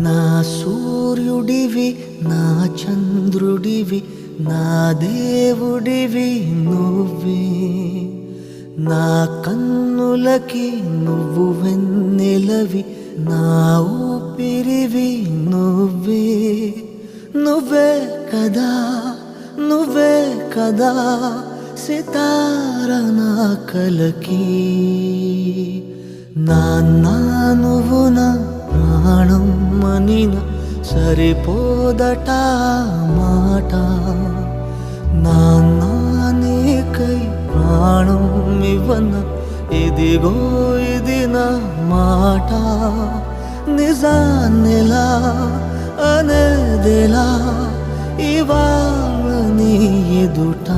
నా సూర్యుడివి నా చంద్రుడివి నా దేవుడివి నువ్వే నా కన్నులకి నువ్వు వెన్నెలవి నా ఊపిరివి నువ్వే నువ్వే కదా నువ్వే కదా సితార నా కలకి నాన్న నువ్వు నా ప్రాణం మనిన సరిపోదట మాట నాన్న నీకై ప్రాణం ఇవ్వన ఇదిగో ఇది నా మాట నిజాన్నెలా అనేదెలా ఇవాళ నీ ఎదుట